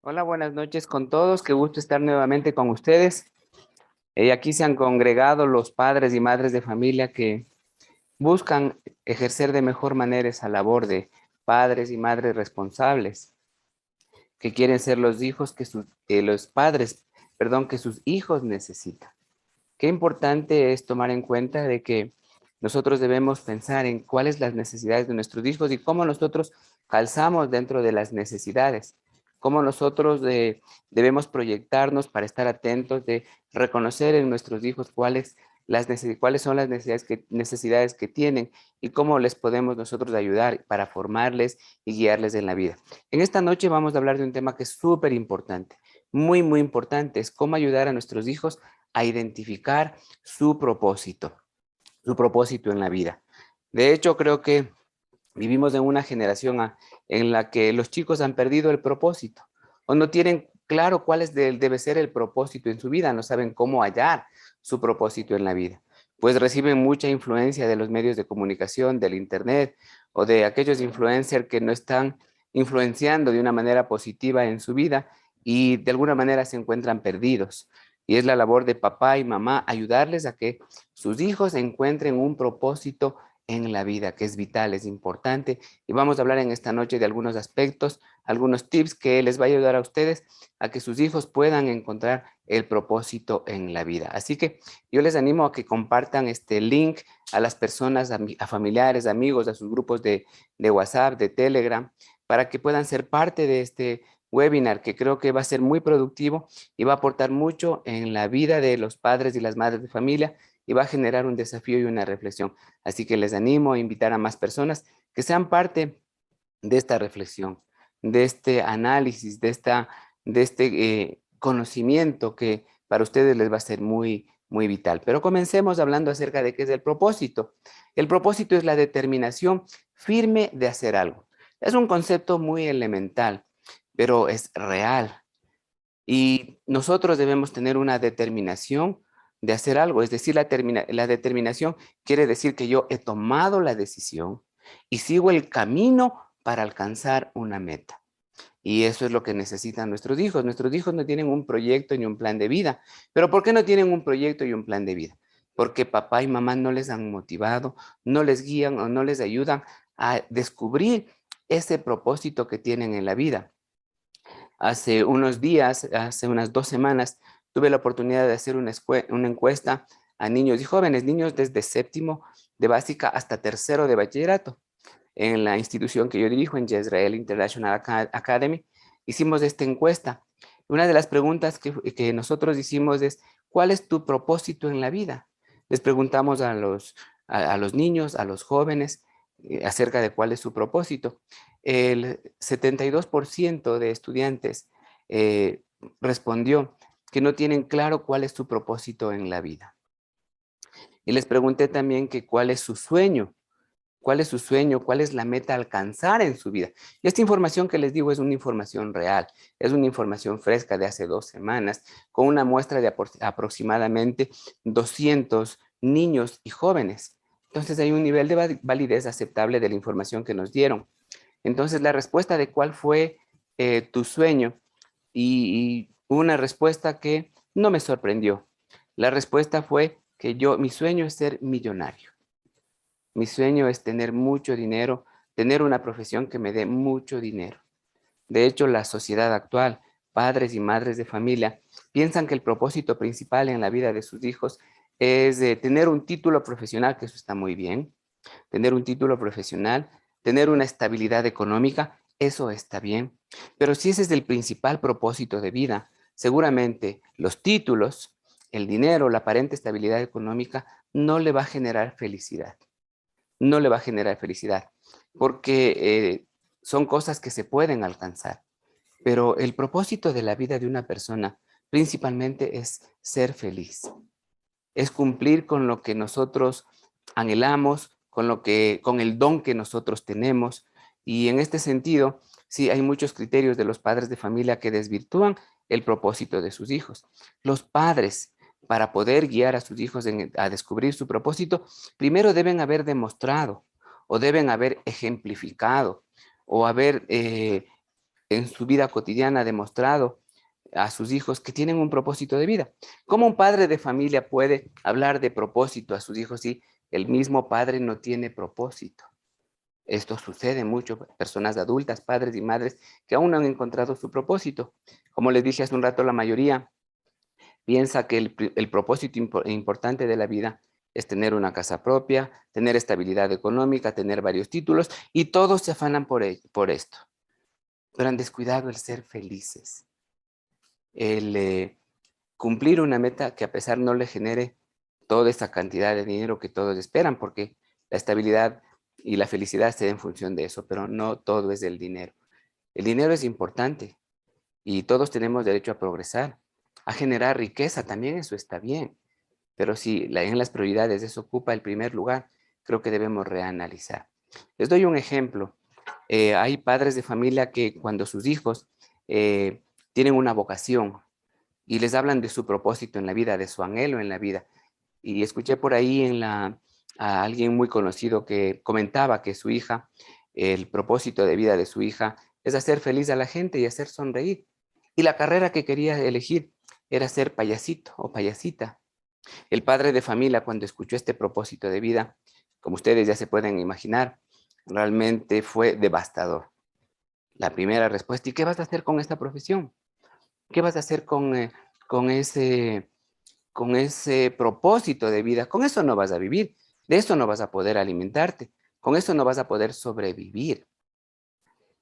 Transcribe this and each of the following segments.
Hola, buenas noches con todos. Qué gusto estar nuevamente con ustedes. Aquí se han congregado los padres y madres de familia que buscan ejercer de mejor manera esa labor de padres y madres responsables, que quieren ser los hijos los padres, perdón, que sus hijos necesitan. Qué importante es tomar en cuenta de que nosotros debemos pensar en cuáles las necesidades de nuestros hijos y cómo nosotros calzamos dentro de las necesidades, cómo nosotros debemos proyectarnos para estar atentos de reconocer en nuestros hijos cuáles son las necesidades que tienen y cómo les podemos nosotros ayudar para formarles y guiarles en la vida. En esta noche vamos a hablar de un tema que es súper importante, muy importante, es cómo ayudar a nuestros hijos a identificar su propósito en la vida. De hecho, creo que vivimos en una generación en la que los chicos han perdido el propósito o no tienen claro debe ser el propósito en su vida, no saben cómo hallar su propósito en la vida. Pues reciben mucha influencia de los medios de comunicación, del internet o de aquellos influencers que no están influenciando de una manera positiva en su vida y de alguna manera se encuentran perdidos. Y es la labor de papá y mamá ayudarles a que sus hijos encuentren un propósito en la vida, que es vital, es importante. Y vamos a hablar en esta noche de algunos aspectos, algunos tips que les va a ayudar a ustedes a que sus hijos puedan encontrar el propósito en la vida. Así que yo les animo a que compartan este link a las personas, a familiares, amigos, a sus grupos de WhatsApp, de Telegram, para que puedan ser parte de este webinar que creo que va a ser muy productivo y va a aportar mucho en la vida de los padres y las madres de familia y va a generar un desafío y una reflexión. Así que les animo a invitar a más personas que sean parte de esta reflexión, de este análisis, de este conocimiento que para ustedes les va a ser muy vital. Pero comencemos hablando acerca de qué es el propósito. El propósito es la determinación firme de hacer algo. Es un concepto muy elemental, pero es real. Y nosotros debemos tener una determinación de hacer algo, es decir, la determinación quiere decir que yo he tomado la decisión y sigo el camino para alcanzar una meta. Y eso es lo que necesitan nuestros hijos. Nuestros hijos no tienen un proyecto ni un plan de vida. ¿Pero por qué no tienen un proyecto y un plan de vida? Porque papá y mamá no les han motivado, no les guían o no les ayudan a descubrir ese propósito que tienen en la vida. Hace unos días, hace unas 2 semanas, tuve la oportunidad de hacer una encuesta a niños y jóvenes, niños desde séptimo de básica hasta tercero de bachillerato. En la institución que yo dirijo, en Jezreel International Academy, hicimos esta encuesta. Una de las preguntas que nosotros hicimos es, ¿cuál es tu propósito en la vida? Les preguntamos a los niños, a los jóvenes, acerca de cuál es su propósito. El 72% de estudiantes eh, respondió que no tienen claro cuál es su propósito en la vida. Y les pregunté también que cuál es su sueño. ¿Cuál es su sueño? ¿Cuál es la meta a alcanzar en su vida? Y esta información que les digo es una información real, es una información fresca de hace 2 semanas, con una muestra de aproximadamente 200 niños y jóvenes. Entonces hay un nivel de validez aceptable de la información que nos dieron. Entonces la respuesta de cuál fue tu sueño y una respuesta que no me sorprendió. La respuesta fue que mi sueño es ser millonario. Mi sueño es tener mucho dinero, tener una profesión que me dé mucho dinero. De hecho, la sociedad actual, padres y madres de familia, piensan que el propósito principal en la vida de sus hijos es tener un título profesional, que eso está muy bien, tener un título profesional, tener una estabilidad económica, eso está bien. Pero si ese es el principal propósito de vida, seguramente los títulos, el dinero, la aparente estabilidad económica no le va a generar felicidad, no le va a generar felicidad, porque son cosas que se pueden alcanzar. Pero el propósito de la vida de una persona principalmente es ser feliz, es cumplir con lo que nosotros anhelamos, con el don que nosotros tenemos. Y en este sentido, sí, hay muchos criterios de los padres de familia que desvirtúan el propósito de sus hijos. Los padres, para poder guiar a sus hijos a descubrir su propósito, primero deben haber demostrado o deben haber ejemplificado o haber en su vida cotidiana ha demostrado a sus hijos que tienen un propósito de vida. ¿Cómo un padre de familia puede hablar de propósito a sus hijos si el mismo padre no tiene propósito? Esto sucede mucho, personas adultas, padres y madres que aún no han encontrado su propósito. Como les dije hace un rato, la mayoría piensa que el propósito importante de la vida es tener una casa propia, tener estabilidad económica, tener varios títulos, y todos se afanan por esto. Pero han descuidado el ser felices, el cumplir una meta que a pesar no le genere toda esa cantidad de dinero que todos esperan, porque la estabilidad y la felicidad se da en función de eso, pero no todo es del dinero. El dinero es importante y todos tenemos derecho a progresar, a generar riqueza, también eso está bien, pero si en las prioridades eso ocupa el primer lugar, creo que debemos reanalizar. Les doy un ejemplo. Hay padres de familia que cuando sus hijos tienen una vocación y les hablan de su propósito en la vida, de su anhelo en la vida, y escuché por ahí a alguien muy conocido que comentaba que su hija, el propósito de vida de su hija es hacer feliz a la gente y hacer sonreír. Y la carrera que quería elegir era ser payasito o payasita. El padre de familia, cuando escuchó este propósito de vida, como ustedes ya se pueden imaginar, realmente fue devastador. La primera respuesta: ¿y qué vas a hacer con esta profesión? ¿Qué vas a hacer con con ese propósito de vida? Con eso no vas a vivir, de eso no vas a poder alimentarte, con eso no vas a poder sobrevivir.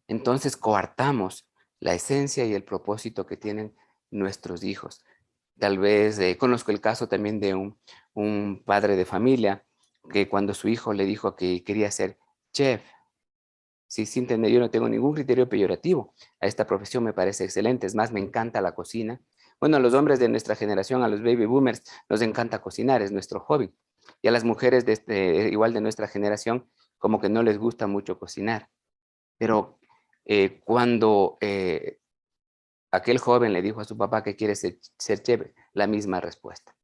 Entonces coartamos la esencia y el propósito que tienen nuestros hijos. Tal vez conozco el caso también de un padre de familia que cuando su hijo le dijo que quería ser chef, sí, sin entender, yo no tengo ningún criterio peyorativo. A esta profesión me parece excelente, es más, me encanta la cocina. Bueno, a los hombres de nuestra generación, a los baby boomers, nos encanta cocinar, es nuestro hobby. Y a las mujeres igual de nuestra generación, como que no les gusta mucho cocinar. Pero cuando aquel joven le dijo a su papá que quiere ser chef, la misma respuesta.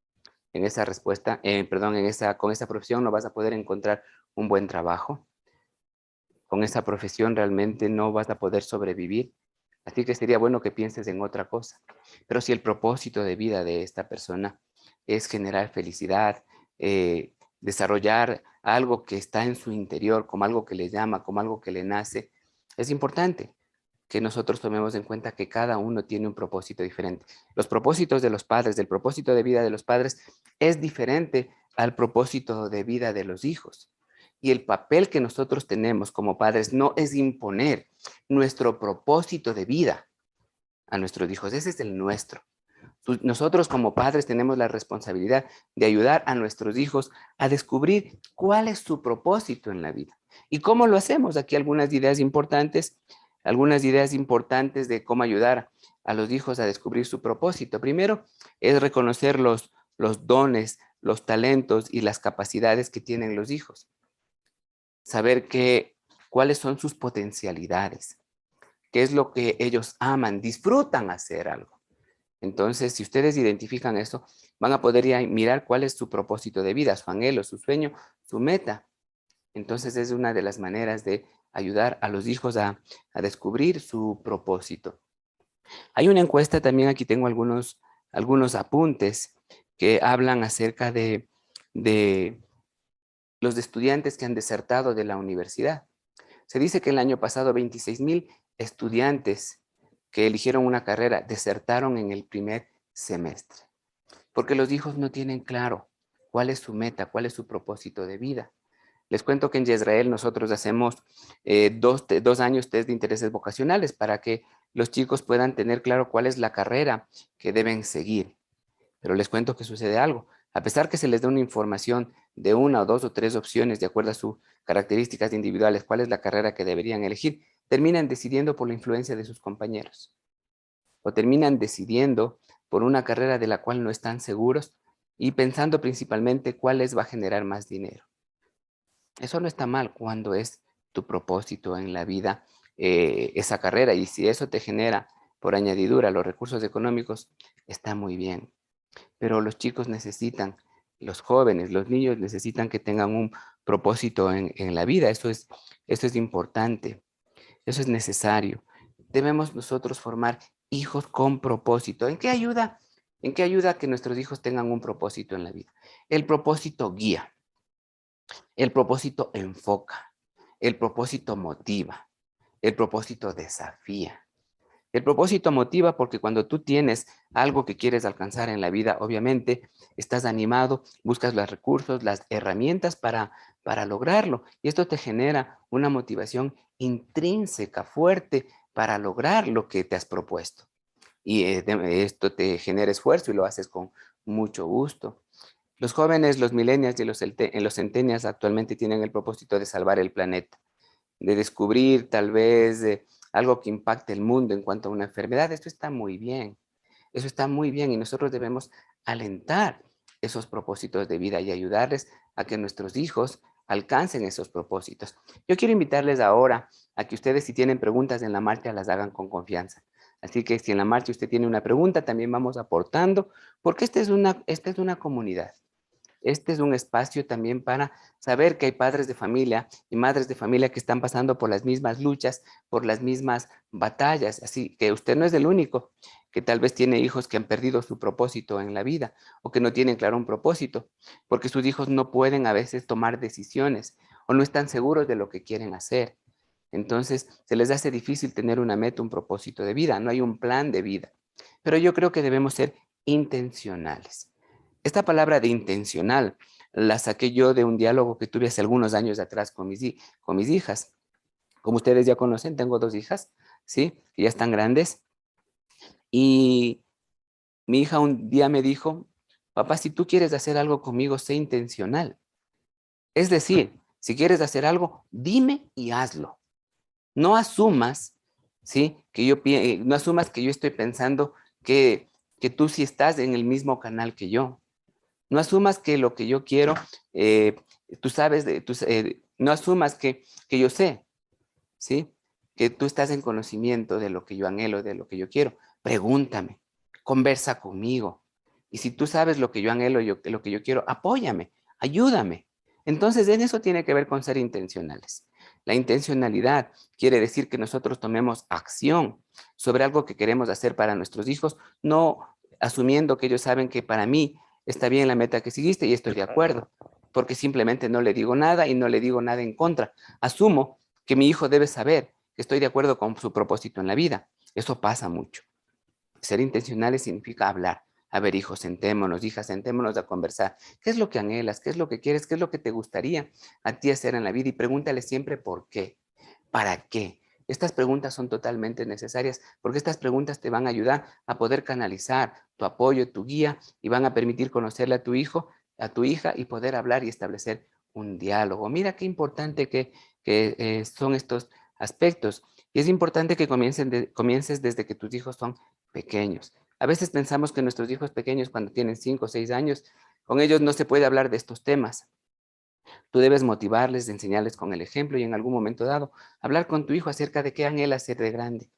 En esa respuesta, perdón, con esa profesión no vas a poder encontrar un buen trabajo. Con esa profesión realmente no vas a poder sobrevivir. Así que sería bueno que pienses en otra cosa. Pero si el propósito de vida de esta persona es generar felicidad, desarrollar algo que está en su interior, como algo que le llama, como algo que le nace, es importante que nosotros tomemos en cuenta que cada uno tiene un propósito diferente. Los propósitos de los padres, del propósito de vida de los padres, es diferente al propósito de vida de los hijos. Y el papel que nosotros tenemos como padres no es imponer nuestro propósito de vida a nuestros hijos, ese es el nuestro. Nosotros como padres tenemos la responsabilidad de ayudar a nuestros hijos a descubrir cuál es su propósito en la vida. ¿Y cómo lo hacemos? Aquí algunas ideas importantes de cómo ayudar a los hijos a descubrir su propósito. Primero es reconocer los dones, los talentos y las capacidades que tienen los hijos. Saber cuáles son sus potencialidades, qué es lo que ellos aman, disfrutan hacer algo. Entonces, si ustedes identifican eso, van a poder ir a mirar cuál es su propósito de vida, su anhelo, su sueño, su meta. Entonces, es una de las maneras de ayudar a los hijos a descubrir su propósito. Hay una encuesta también, aquí tengo algunos apuntes que hablan acerca de los estudiantes que han desertado de la universidad. Se dice que el año pasado 26,000 estudiantes que eligieron una carrera desertaron en el primer semestre, porque los hijos no tienen claro cuál es su meta, cuál es su propósito de vida. Les cuento que en Israel nosotros hacemos 2 años test de intereses vocacionales para que los chicos puedan tener claro cuál es la carrera que deben seguir. Pero les cuento que sucede algo. A pesar que se les da una información de una o dos o tres opciones de acuerdo a sus características individuales, cuál es la carrera que deberían elegir, terminan decidiendo por la influencia de sus compañeros. O terminan decidiendo por una carrera de la cual no están seguros y pensando principalmente cuál les va a generar más dinero. Eso no está mal cuando es tu propósito en la vida esa carrera, y si eso te genera por añadidura los recursos económicos, está muy bien. Pero los chicos necesitan, los jóvenes, los niños necesitan que tengan un propósito en la vida. Eso es importante, eso es necesario. debemos nosotros formar hijos con propósito. ¿En qué ayuda? ¿En qué ayuda que nuestros hijos tengan un propósito en la vida? El propósito guía, el propósito enfoca, el propósito motiva, el propósito desafía. El propósito motiva porque cuando tú tienes algo que quieres alcanzar en la vida, obviamente estás animado, buscas los recursos, las herramientas para lograrlo. Y esto te genera una motivación intrínseca, fuerte, para lograr lo que te has propuesto. Y esto te genera esfuerzo y lo haces con mucho gusto. Los jóvenes, los millennials y los centennials actualmente tienen el propósito de salvar el planeta, de descubrir tal vez algo que impacte el mundo en cuanto a una enfermedad. Esto está muy bien, eso está muy bien y nosotros debemos alentar esos propósitos de vida y ayudarles a que nuestros hijos alcancen esos propósitos. Yo quiero invitarles ahora a que ustedes, si tienen preguntas en la marcha, las hagan con confianza. Así que si en la marcha usted tiene una pregunta, también vamos aportando, porque esta es una comunidad. Este es un espacio también para saber que hay padres de familia y madres de familia que están pasando por las mismas luchas, por las mismas batallas. Así que usted no es el único que tal vez tiene hijos que han perdido su propósito en la vida o que no tienen claro un propósito, porque sus hijos no pueden a veces tomar decisiones o no están seguros de lo que quieren hacer. Entonces, se les hace difícil tener una meta, un propósito de vida, no hay un plan de vida. Pero yo creo que debemos ser intencionales. Esta palabra de intencional la saqué yo de un diálogo que tuve hace algunos años atrás con con mis hijas. Como ustedes ya conocen, tengo dos hijas, ¿sí? Que ya están grandes. Y mi hija un día me dijo, papá, si tú quieres hacer algo conmigo, sé intencional. Es decir, si quieres hacer algo, dime y hazlo. No asumas, ¿sí? No asumas que yo estoy pensando que tú sí estás en el mismo canal que yo. No asumas que lo que yo quiero, eh, tú sabes, no asumas que yo sé, ¿sí? Que tú estás en conocimiento de lo que yo anhelo, de lo que yo quiero. Pregúntame, conversa conmigo. Y si tú sabes lo que yo anhelo, lo que yo quiero, apóyame, ayúdame. Entonces, en eso tiene que ver con ser intencionales. La intencionalidad quiere decir que nosotros tomemos acción sobre algo que queremos hacer para nuestros hijos, no asumiendo que ellos saben que para mí está bien la meta que seguiste y estoy de acuerdo, porque simplemente no le digo nada y no le digo nada en contra. Asumo que mi hijo debe saber que estoy de acuerdo con su propósito en la vida. Eso pasa mucho. Ser intencionales significa hablar. A ver, hijos, sentémonos, hijas, sentémonos a conversar. ¿Qué es lo que anhelas? ¿Qué es lo que quieres? ¿Qué es lo que te gustaría a ti hacer en la vida? Y pregúntale siempre por qué. ¿Para qué? Estas preguntas son totalmente necesarias porque estas preguntas te van a ayudar a poder canalizar tu apoyo, tu guía y van a permitir conocerle a tu hijo, a tu hija y poder hablar y establecer un diálogo. Mira qué importante que son estos aspectos. Y es importante que comiences desde que tus hijos son pequeños. A veces pensamos que nuestros hijos pequeños cuando tienen 5 o 6 años, con ellos no se puede hablar de estos temas. Tú debes motivarles, enseñarles con el ejemplo y en algún momento dado hablar con tu hijo acerca de qué anhela ser de grande.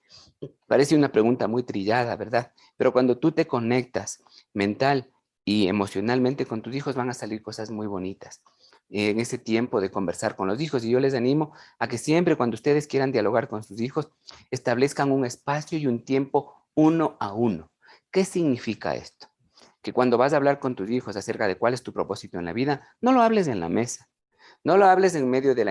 Parece una pregunta muy trillada, ¿verdad? Pero cuando tú te conectas mental y emocionalmente con tus hijos van a salir cosas muy bonitas en ese tiempo de conversar con los hijos. Y yo les animo a que siempre cuando ustedes quieran dialogar con sus hijos, establezcan un espacio y un tiempo uno a uno. ¿Qué significa esto? Que cuando vas a hablar con tus hijos acerca de cuál es tu propósito en la vida, no lo hables en la mesa. No lo hables en medio de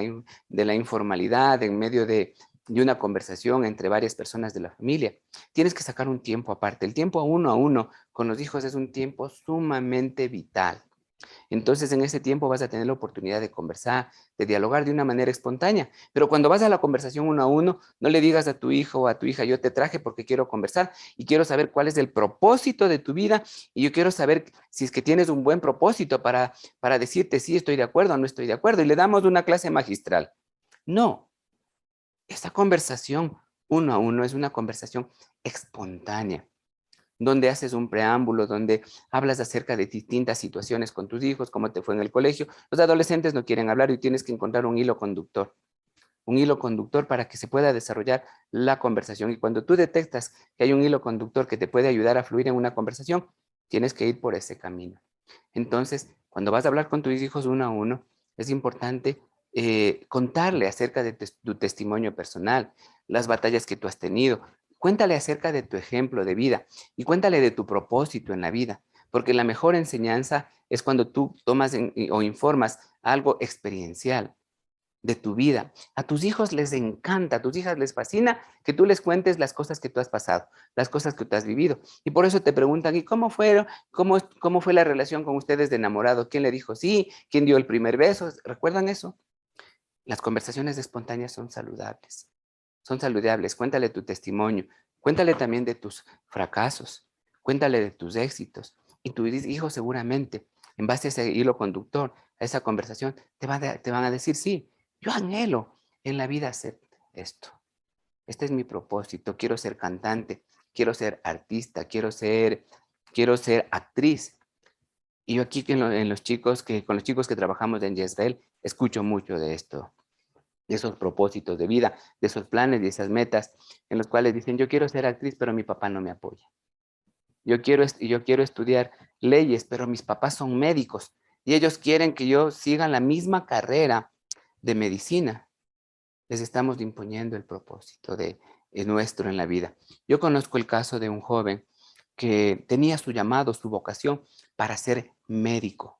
la informalidad, en medio de una conversación entre varias personas de la familia. Tienes que sacar un tiempo aparte. El tiempo a uno con los hijos es un tiempo sumamente vital. Entonces, en ese tiempo vas a tener la oportunidad de conversar, de dialogar de una manera espontánea. Pero cuando vas a la conversación uno a uno, no le digas a tu hijo o a tu hija, yo te traje porque quiero conversar y quiero saber cuál es el propósito de tu vida y yo quiero saber si es que tienes un buen propósito para decirte si estoy de acuerdo o no estoy de acuerdo y le damos una clase magistral. No, esta conversación uno a uno es una conversación espontánea donde haces un preámbulo, donde hablas acerca de distintas situaciones con tus hijos, cómo te fue en el colegio. Los adolescentes no quieren hablar y tienes que encontrar un hilo conductor para que se pueda desarrollar la conversación. Y cuando tú detectas que hay un hilo conductor que te puede ayudar a fluir en una conversación, tienes que ir por ese camino. Entonces, cuando vas a hablar con tus hijos uno a uno, es importante contarle acerca de tu testimonio personal, las batallas que tú has tenido. Cuéntale acerca de tu ejemplo de vida y cuéntale de tu propósito en la vida, porque la mejor enseñanza es cuando tú tomas o informas algo experiencial de tu vida. A tus hijos les encanta, a tus hijas les fascina que tú les cuentes las cosas que tú has pasado, las cosas que tú has vivido. Y por eso te preguntan, ¿y cómo fueron? ¿Cómo fue la relación con ustedes de enamorado? ¿Quién le dijo sí? ¿Quién dio el primer beso? ¿Recuerdan eso? Las conversaciones espontáneas son saludables. Son saludables. Cuéntale tu testimonio. Cuéntale también de tus fracasos. Cuéntale de tus éxitos. Y tu hijo seguramente, en base a ese hilo conductor, a esa conversación, te van a decir, sí, yo anhelo en la vida hacer esto. Este es mi propósito. Quiero ser cantante. Quiero ser artista. Quiero ser actriz. Y yo aquí con los chicos que trabajamos en Yesreel, escucho mucho de esto, de esos propósitos de vida, de esos planes y esas metas en los cuales dicen, yo quiero ser actriz, pero mi papá no me apoya. Yo quiero estudiar leyes, pero mis papás son médicos y ellos quieren que yo siga la misma carrera de medicina. Les estamos imponiendo el propósito de nuestro en la vida. Yo conozco el caso de un joven que tenía su llamado, su vocación para ser médico,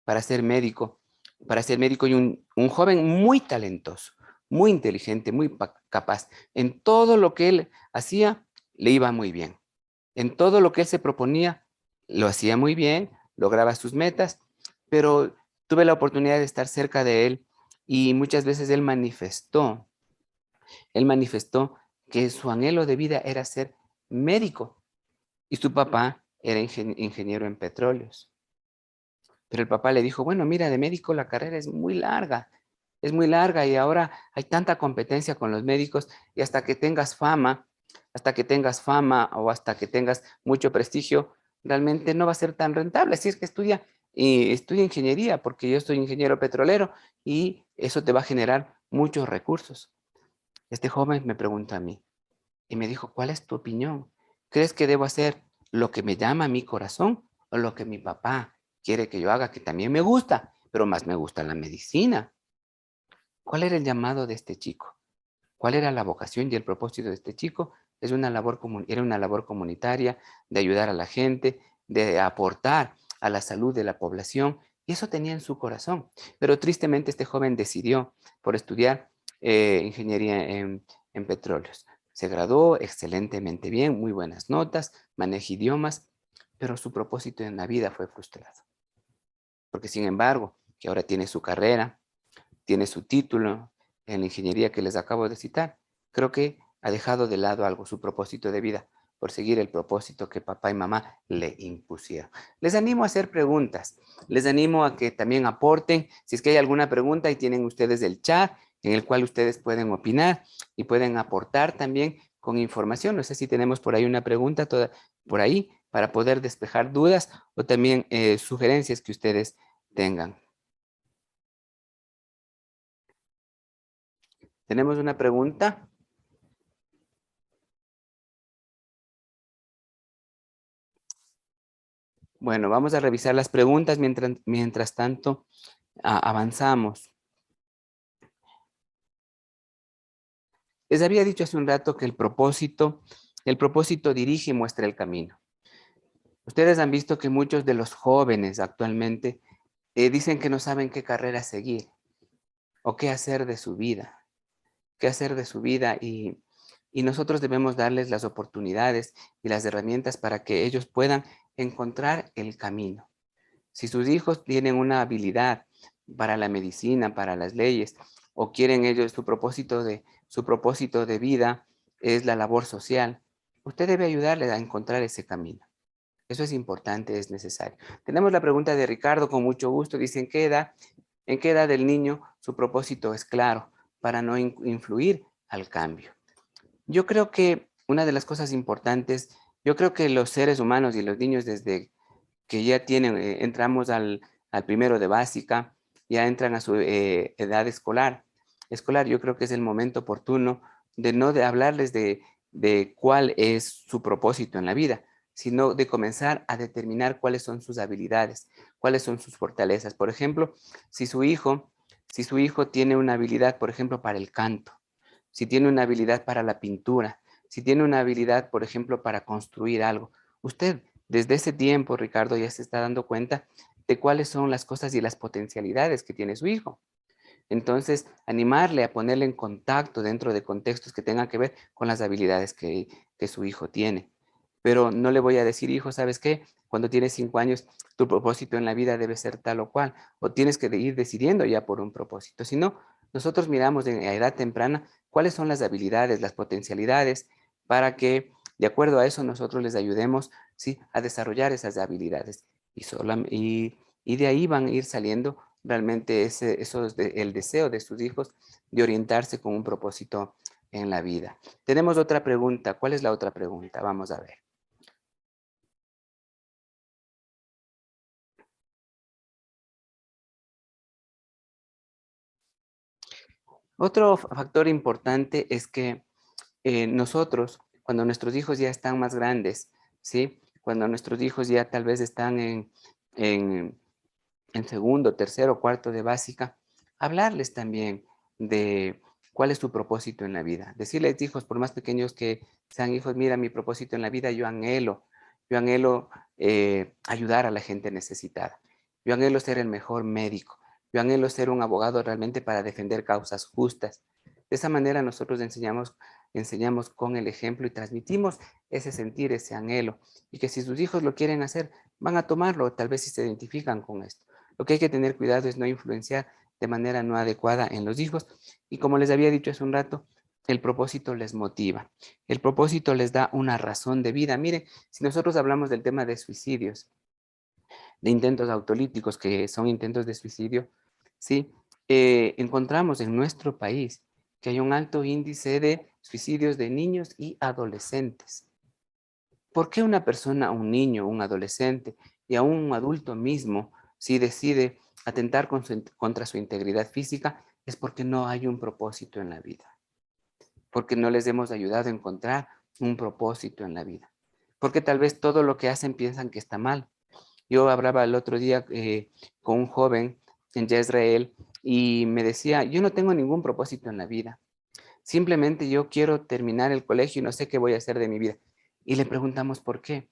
para ser médico, para ser médico y un joven muy talentoso, muy inteligente, muy capaz. En todo lo que él hacía, le iba muy bien. En todo lo que él se proponía, lo hacía muy bien, lograba sus metas, pero tuve la oportunidad de estar cerca de él y muchas veces él manifestó que su anhelo de vida era ser médico y su papá era ingeniero en petróleos. Pero el papá le dijo, bueno, mira, de médico la carrera es muy larga y ahora hay tanta competencia con los médicos y hasta que tengas fama o hasta que tengas mucho prestigio, realmente no va a ser tan rentable. Así es que estudia ingeniería, porque yo soy ingeniero petrolero y eso te va a generar muchos recursos. Este joven me preguntó a mí y me dijo, ¿cuál es tu opinión? ¿Crees que debo hacer lo que me llama a mi corazón o lo que mi papá quiere que yo haga, que también me gusta, pero más me gusta la medicina? ¿Cuál era el llamado de este chico? ¿Cuál era la vocación y el propósito de este chico? Era una labor comunitaria de ayudar a la gente, de aportar a la salud de la población, y eso tenía en su corazón. Pero tristemente este joven decidió por estudiar ingeniería en petróleos. Se graduó excelentemente bien, muy buenas notas, maneja idiomas, pero su propósito en la vida fue frustrado. Porque sin embargo, que ahora tiene su carrera, tiene su título en la ingeniería que les acabo de citar, creo que ha dejado de lado algo, su propósito de vida, por seguir el propósito que papá y mamá le impusieron. Les animo a hacer preguntas, les animo a que también aporten, si es que hay alguna pregunta, y tienen ustedes el chat en el cual ustedes pueden opinar y pueden aportar también con información. No sé si tenemos por ahí una pregunta por ahí para poder despejar dudas o también sugerencias que ustedes tengan. ¿Tenemos una pregunta? Bueno, vamos a revisar las preguntas mientras tanto avanzamos. Les había dicho hace un rato que el propósito dirige y muestra el camino. Ustedes han visto que muchos de los jóvenes actualmente dicen que no saben qué carrera seguir o qué hacer de su vida, y nosotros debemos darles las oportunidades y las herramientas para que ellos puedan encontrar el camino. Si sus hijos tienen una habilidad para la medicina, para las leyes, o quieren ellos su propósito de vida es la labor social, usted debe ayudarles a encontrar ese camino. Eso es importante, es necesario. Tenemos la pregunta de Ricardo, con mucho gusto. Dice, ¿en qué edad del niño su propósito es claro para no influir al cambio? Yo creo que una de las cosas importantes, yo creo que los seres humanos y los niños desde que ya entramos al primero de básica, ya entran a su edad escolar, yo creo que es el momento oportuno de no de hablarles de cuál es su propósito en la vida, sino de comenzar a determinar cuáles son sus habilidades, cuáles son sus fortalezas. Por ejemplo, si su hijo Si su hijo tiene una habilidad, por ejemplo, para el canto, si tiene una habilidad para la pintura, si tiene una habilidad, por ejemplo, para construir algo, usted desde ese tiempo, Ricardo, ya se está dando cuenta de cuáles son las cosas y las potencialidades que tiene su hijo. Entonces, animarle a ponerle en contacto dentro de contextos que tengan que ver con las habilidades que su hijo tiene. Pero no le voy a decir, hijo, ¿sabes qué? Cuando tienes 5 años, tu propósito en la vida debe ser tal o cual, o tienes que ir decidiendo ya por un propósito. Si no, nosotros miramos en edad temprana cuáles son las habilidades, las potencialidades, para que de acuerdo a eso nosotros les ayudemos, ¿sí?, a desarrollar esas habilidades. Y de ahí van a ir saliendo realmente el deseo de sus hijos de orientarse con un propósito en la vida. Tenemos otra pregunta. ¿Cuál es la otra pregunta? Vamos a ver. Otro factor importante es que nosotros, cuando nuestros hijos ya están más grandes, ¿sí? Cuando nuestros hijos ya tal vez están en, en segundo, tercero, cuarto de básica, hablarles también de cuál es tu propósito en la vida. Decirles, hijos, por más pequeños que sean hijos, mira, mi propósito en la vida, yo anhelo ayudar a la gente necesitada. Yo anhelo ser el mejor médico. Yo anhelo ser un abogado realmente para defender causas justas. De esa manera nosotros enseñamos con el ejemplo y transmitimos ese sentir, ese anhelo. Y que si sus hijos lo quieren hacer, van a tomarlo, tal vez si se identifican con esto. Lo que hay que tener cuidado es no influenciar de manera no adecuada en los hijos. Y como les había dicho hace un rato, el propósito les motiva. El propósito les da una razón de vida. Miren, si nosotros hablamos del tema de suicidios, de intentos autolíticos, que son intentos de suicidio, ¿sí? Encontramos en nuestro país que hay un alto índice de suicidios de niños y adolescentes. ¿Por qué una persona, un niño, un adolescente y aún un adulto mismo, si decide atentar contra su integridad física? Es porque no hay un propósito en la vida, porque no les hemos ayudado a encontrar un propósito en la vida, porque tal vez todo lo que hacen piensan que está mal. Yo hablaba el otro día con un joven en Israel y me decía, yo no tengo ningún propósito en la vida, simplemente yo quiero terminar el colegio y no sé qué voy a hacer de mi vida. Y le preguntamos por qué.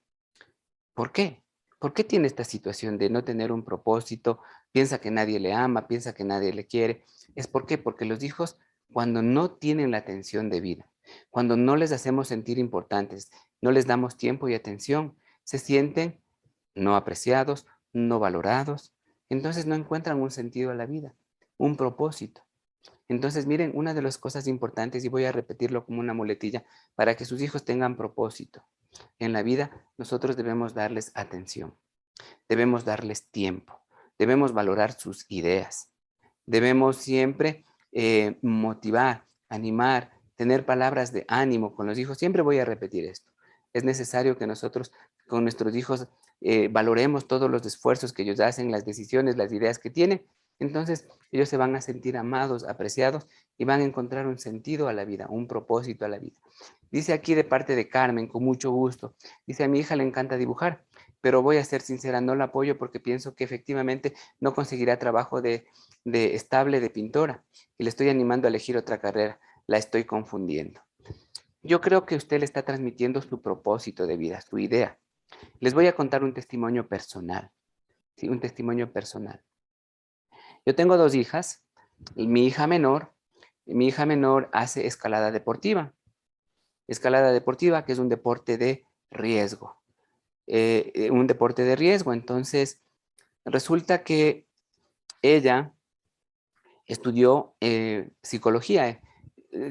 ¿Por qué? ¿Por qué tiene esta situación de no tener un propósito? Piensa que nadie le ama, piensa que nadie le quiere. ¿Es por qué? Porque los hijos, cuando no tienen la atención debida, cuando no les hacemos sentir importantes, no les damos tiempo y atención, se sienten no apreciados, no valorados. Entonces no encuentran un sentido a la vida, un propósito. Entonces, miren, una de las cosas importantes, y voy a repetirlo como una muletilla, para que sus hijos tengan propósito en la vida, nosotros debemos darles atención, debemos darles tiempo, debemos valorar sus ideas, debemos siempre motivar, animar, tener palabras de ánimo con los hijos. Siempre voy a repetir esto. Es necesario que nosotros con nuestros hijos valoremos todos los esfuerzos que ellos hacen, las decisiones, las ideas que tienen. Entonces ellos se van a sentir amados, apreciados y van a encontrar un sentido a la vida, un propósito a la vida. Dice aquí de parte de Carmen, con mucho gusto. Dice, a mi hija le encanta dibujar, pero voy a ser sincera, no la apoyo porque pienso que efectivamente no conseguirá trabajo de estable de pintora y le estoy animando a elegir otra carrera. La estoy confundiendo. Yo creo que usted le está transmitiendo su propósito de vida, su idea. Les voy a contar un testimonio personal. ¿Sí? Un testimonio personal. Yo tengo 2 hijas y mi hija menor hace escalada deportiva. Escalada deportiva, que es un deporte de riesgo. Un deporte de riesgo. Entonces, resulta que ella estudió psicología,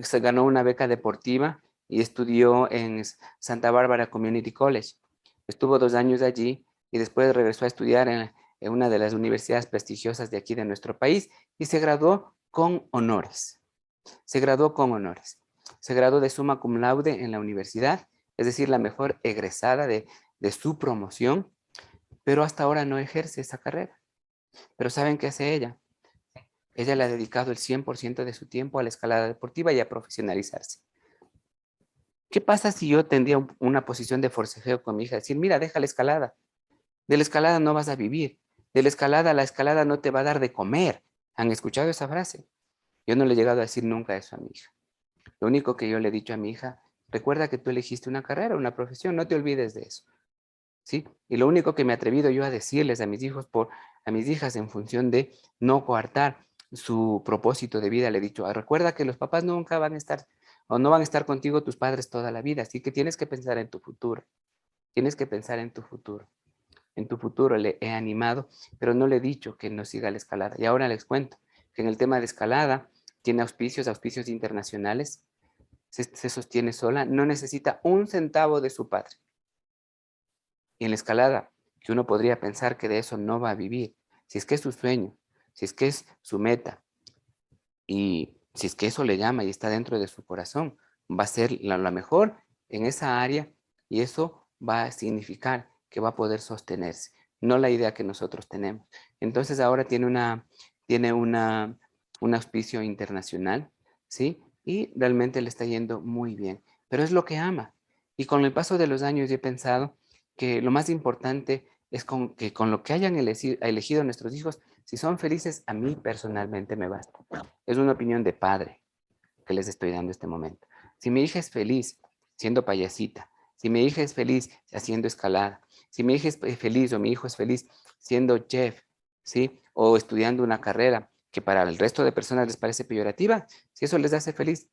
se ganó una beca deportiva y estudió en Santa Bárbara Community College. Estuvo 2 años allí y después regresó a estudiar en una de las universidades prestigiosas de aquí de nuestro país y se graduó con honores. Se graduó con honores. Se graduó de summa cum laude en la universidad, es decir, la mejor egresada de su promoción, pero hasta ahora no ejerce esa carrera. Pero ¿saben qué hace ella? Ella le ha dedicado el 100% de su tiempo a la escalada deportiva y a profesionalizarse. ¿Qué pasa si yo tendría una posición de forcejeo con mi hija? Decir, mira, deja la escalada. De la escalada no vas a vivir. De la escalada no te va a dar de comer. ¿Han escuchado esa frase? Yo no le he llegado a decir nunca eso a mi hija. Lo único que yo le he dicho a mi hija, recuerda que tú elegiste una carrera, una profesión, no te olvides de eso, ¿sí? Y lo único que me he atrevido yo a decirles a mis hijos, a mis hijas en función de no coartar su propósito de vida, le he dicho, recuerda que los papás nunca van a estar, o no van a estar contigo tus padres toda la vida, así que tienes que pensar en tu futuro, tienes que pensar en tu futuro. En tu futuro le he animado, pero no le he dicho que no siga la escalada. Y ahora les cuento que en el tema de escalada tiene auspicios internacionales, se sostiene sola, no necesita un centavo de su padre. Y en la escalada, que uno podría pensar que de eso no va a vivir, si es que es su sueño, si es que es su meta, y si es que eso le llama y está dentro de su corazón, va a ser la mejor en esa área y eso va a significar que va a poder sostenerse, no la idea que nosotros tenemos. Entonces ahora tiene un auspicio internacional, ¿sí? Y realmente le está yendo muy bien, pero es lo que ama. Y con el paso de los años he pensado que lo más importante es que con lo que hayan elegido nuestros hijos, si son felices, a mí personalmente me basta. Es una opinión de padre que les estoy dando este momento. Si mi hija es feliz siendo payasita, si mi hija es feliz haciendo escalada, si mi hija es feliz o mi hijo es feliz siendo chef, ¿sí? O estudiando una carrera que para el resto de personas les parece peyorativa, si eso les hace feliz,